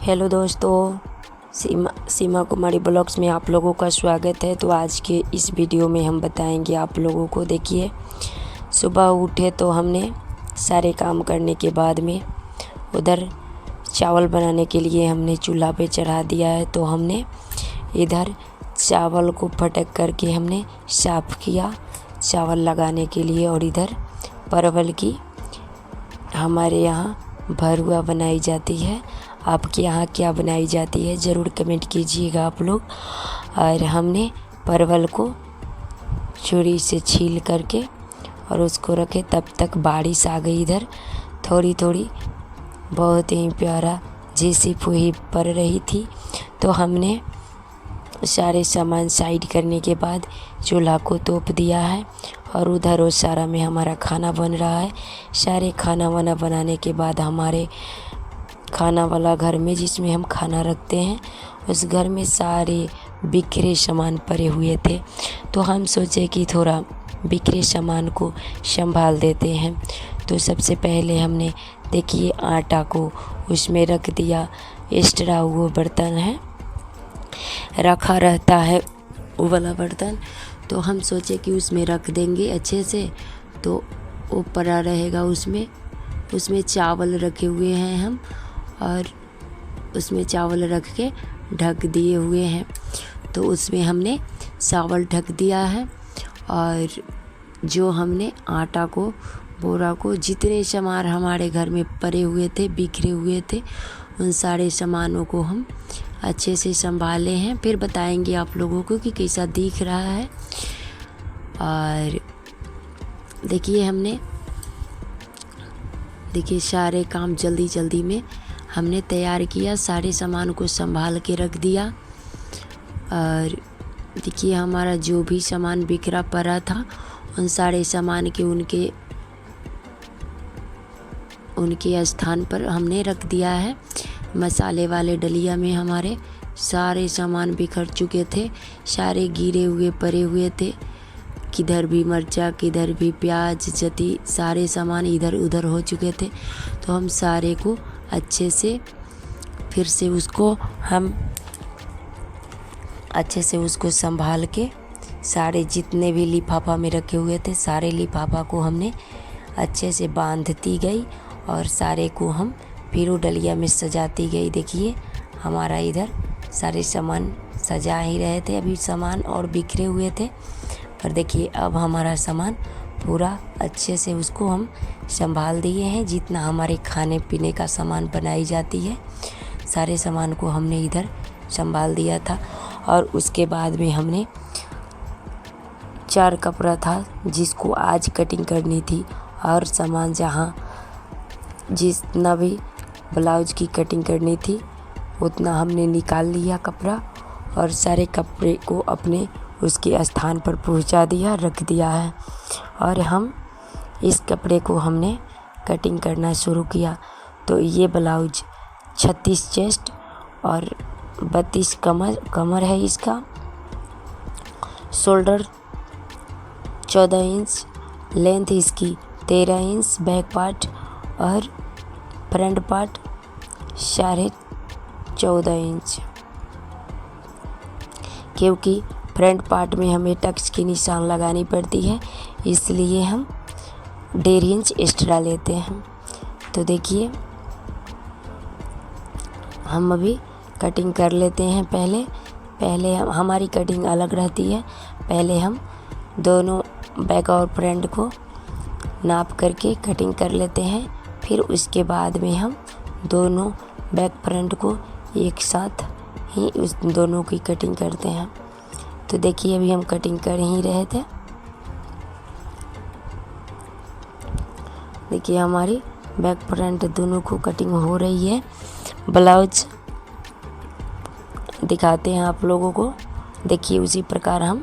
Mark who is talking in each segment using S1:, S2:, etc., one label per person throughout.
S1: Hello दोस्तों, सीमा कुमारी blogs में आप लोगों का स्वागत है। तो आज के इस वीडियो में हम बताएंगे आप लोगों को। देखिए, सुबह उठे तो हमने सारे काम करने के बाद में उधर चावल बनाने के लिए हमने चूल्हा पे चढ़ा दिया है। तो हमने इधर चावल को फटक करके हमने साफ़ किया चावल लगाने के लिए। और इधर परवल की हमारे यहाँ भरुआ बनाई जाती है। आपके यहाँ क्या बनाई जाती है ज़रूर कमेंट कीजिएगा आप लोग। और हमने परवल को छुरी से छील करके और उसको रखे। तब तक बारिश आ गई इधर थोड़ी थोड़ी, बहुत ही प्यारा झीसी फूही पड़ रही थी। तो हमने सारे सामान साइड करने के बाद चूल्हा को तोप दिया है और उधर वो सारा में हमारा खाना बन रहा है। सारे खाना वाना बनाने के बाद हमारे खाना वाला घर में जिसमें हम खाना रखते हैं, उस घर में सारे बिखरे सामान पड़े हुए थे। तो हम सोचे कि थोड़ा बिखरे सामान को संभाल देते हैं। तो सबसे पहले हमने देखिए आटा को उसमें रख दिया। एक्स्ट्रा वो बर्तन है रखा रहता है, वो वाला बर्तन। तो हम सोचे कि उसमें रख देंगे अच्छे से, तो वो पड़ा रहेगा। उसमें चावल रखे हुए हैं हम, और उसमें चावल रख के ढक दिए हुए हैं। तो उसमें हमने चावल ढक दिया है। और जो हमने आटा को, बोरा को, जितने सामान हमारे घर में पड़े हुए थे, बिखरे हुए थे, उन सारे सामानों को हम अच्छे से संभाले हैं। फिर बताएंगे आप लोगों को कि कैसा दिख रहा है। और देखिए सारे काम जल्दी जल्दी में हमने तैयार किया, सारे सामान को संभाल के रख दिया। और देखिए हमारा जो भी सामान बिखरा पड़ा था, उन सारे सामान के उनके स्थान पर हमने रख दिया है। मसाले वाले डलिया में हमारे सारे सामान बिखर चुके थे, सारे गिरे हुए पड़े हुए थे। किधर भी मिर्चा, किधर भी प्याज, जती सारे सामान इधर उधर हो चुके थे। तो हम सारे को अच्छे से फिर से उसको संभाल के, सारे जितने भी लिफाफा में रखे हुए थे, सारे लिफाफा को हमने अच्छे से बांधती गई और सारे को हम फिर वो डलिया में सजाती गई। देखिए हमारा इधर सारे सामान सजा ही रहे थे, अभी सामान और बिखरे हुए थे। पर देखिए अब हमारा सामान पूरा अच्छे से उसको हम संभाल दिए हैं। जितना हमारे खाने पीने का सामान बनाई जाती है, सारे सामान को हमने इधर संभाल दिया था। और उसके बाद में हमने 4 कपड़ा था जिसको आज कटिंग करनी थी, और सामान जहाँ जितना भी ब्लाउज की कटिंग करनी थी उतना हमने निकाल लिया कपड़ा, और सारे कपड़े को अपने उसके स्थान पर पहुंचा दिया, रख दिया है। और हम इस कपड़े को हमने कटिंग करना शुरू किया। तो ये ब्लाउज 36 चेस्ट और 32 कमर है इसका। शोल्डर 14 इंच, लेंथ इसकी 13 इंच, बैक पार्ट और फ्रंट पार्ट 14.5 इंच। क्योंकि फ्रंट पार्ट में हमें टक्स की निशान लगानी पड़ती है, इसलिए हम 1.5 इंच एक्स्ट्रा लेते हैं। तो देखिए हम अभी कटिंग कर लेते हैं। पहले हमारी कटिंग अलग रहती है। पहले हम दोनों बैक और फ्रंट को नाप करके कटिंग कर लेते हैं। फिर उसके बाद में हम दोनों बैक फ्रंट को एक साथ ही उस दोनों की कटिंग करते हैं। तो देखिए अभी हम कटिंग कर ही रहे थे। देखिए हमारी बैक फ्रंट दोनों को कटिंग हो रही है। ब्लाउज दिखाते हैं आप लोगों को। देखिए उसी प्रकार हम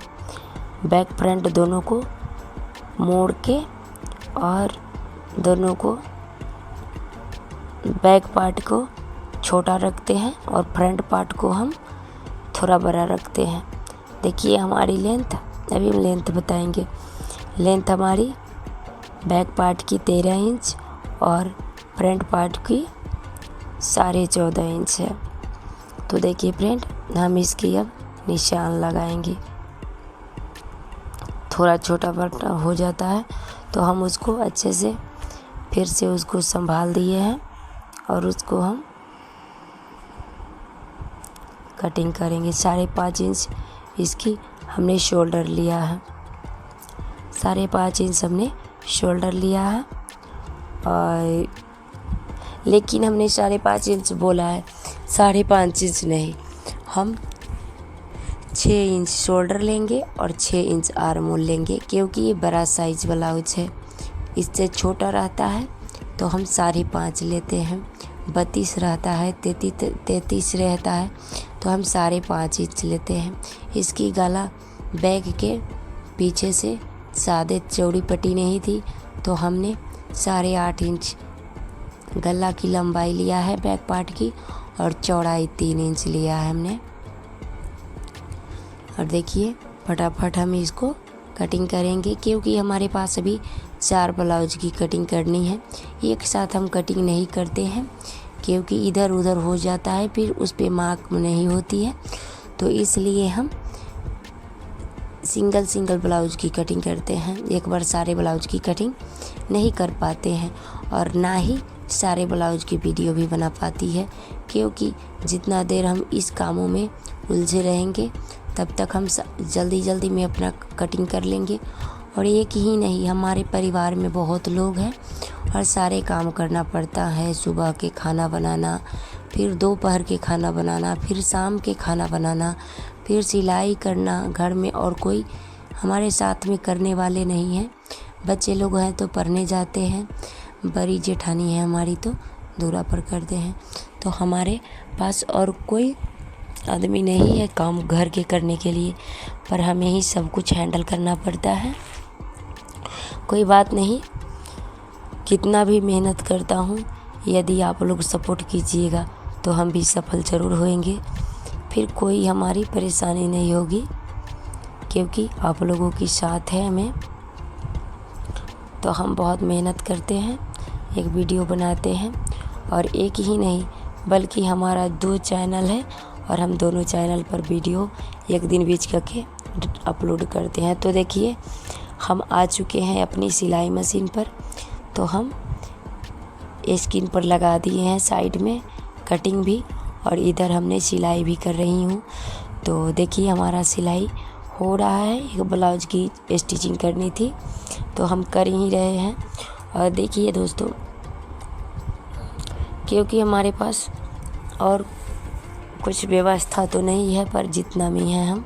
S1: बैक फ्रंट दोनों को मोड़ के, और दोनों को बैक पार्ट को छोटा रखते हैं और फ्रंट पार्ट को हम थोड़ा बड़ा रखते हैं। देखिए हमारी लेंथ, अभी हम लेंथ बताएंगे। लेंथ हमारी बैक पार्ट की 13 इंच और फ्रंट पार्ट की 14.5 इंच है। तो देखिए फ्रेंड, हम इसकी अब निशान लगाएंगे। थोड़ा छोटा बड़ा हो जाता है तो हम उसको अच्छे से फिर से उसको संभाल दिए हैं और उसको हम कटिंग करेंगे। 5.5 इंच इसकी हमने शोल्डर लिया है, 5.5 इंच हमने शोल्डर लिया है। और लेकिन हमने 5.5 इंच बोला है, 5.5 इंच नहीं, हम 6 इंच शोल्डर लेंगे और 6 इंच आर्म होल लेंगे, क्योंकि ये बड़ा साइज ब्लाउज है। इससे छोटा रहता है तो हम 5.5 लेते हैं, 32 रहता है, 33 रहता है तो हम 5.5 इंच लेते हैं। इसकी गला बैग के पीछे से सादे चौड़ी पट्टी नहीं थी तो हमने 8.5 इंच गला की लंबाई लिया है बैक पार्ट की, और चौड़ाई 3 इंच लिया है हमने। और देखिए फटाफट हम इसको कटिंग करेंगे, क्योंकि हमारे पास अभी 4 ब्लाउज की कटिंग करनी है। एक साथ हम कटिंग नहीं करते हैं, क्योंकि इधर उधर हो जाता है, फिर उस पर मार्क नहीं होती है। तो इसलिए हम सिंगल ब्लाउज की कटिंग करते हैं। एक बार सारे ब्लाउज की कटिंग नहीं कर पाते हैं, और ना ही सारे ब्लाउज की वीडियो भी बना पाती है, क्योंकि जितना देर हम इस कामों में उलझे रहेंगे तब तक हम जल्दी में अपना कटिंग कर लेंगे। और एक ही नहीं, हमारे परिवार में बहुत लोग हैं और सारे काम करना पड़ता है। सुबह के खाना बनाना, फिर दोपहर के खाना बनाना, फिर शाम के खाना बनाना, फिर सिलाई करना घर में, और कोई हमारे साथ में करने वाले नहीं हैं। बच्चे लोग हैं तो पढ़ने जाते हैं, बड़ी जेठानी है हमारी तो दूरा पर करते हैं। तो हमारे पास और कोई आदमी नहीं है काम घर के करने के लिए, पर हमें ही सब कुछ हैंडल करना पड़ता है। कोई बात नहीं, कितना भी मेहनत करता हूँ, यदि आप लोग सपोर्ट कीजिएगा तो हम भी सफल ज़रूर होंगे। फिर कोई हमारी परेशानी नहीं होगी, क्योंकि आप लोगों की साथ है हमें। तो हम बहुत मेहनत करते हैं, एक वीडियो बनाते हैं, और एक ही नहीं बल्कि हमारा 2 चैनल है, और हम दोनों चैनल पर वीडियो एक दिन बीच करके अपलोड करते हैं। तो देखिए हम आ चुके हैं अपनी सिलाई मशीन पर। तो हम स्क्रीन पर लगा दिए हैं साइड में कटिंग भी, और इधर हमने सिलाई भी कर रही हूँ। तो देखिए हमारा सिलाई हो रहा है। एक ब्लाउज की स्टिचिंग करनी थी तो हम कर ही रहे हैं। और देखिए दोस्तों, क्योंकि हमारे पास और कुछ व्यवस्था तो नहीं है, पर जितना भी है हम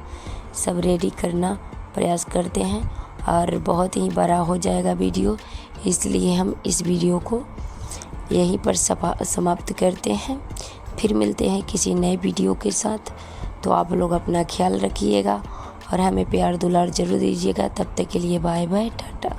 S1: सब रेडी करना प्रयास करते हैं, और बहुत ही बड़ा हो जाएगा वीडियो, इसलिए हम इस वीडियो को यहीं पर समाप्त करते हैं। फिर मिलते हैं किसी नए वीडियो के साथ। तो आप लोग अपना ख्याल रखिएगा और हमें प्यार दुलार ज़रूर दीजिएगा। तब तक के लिए बाय बाय, टाटा।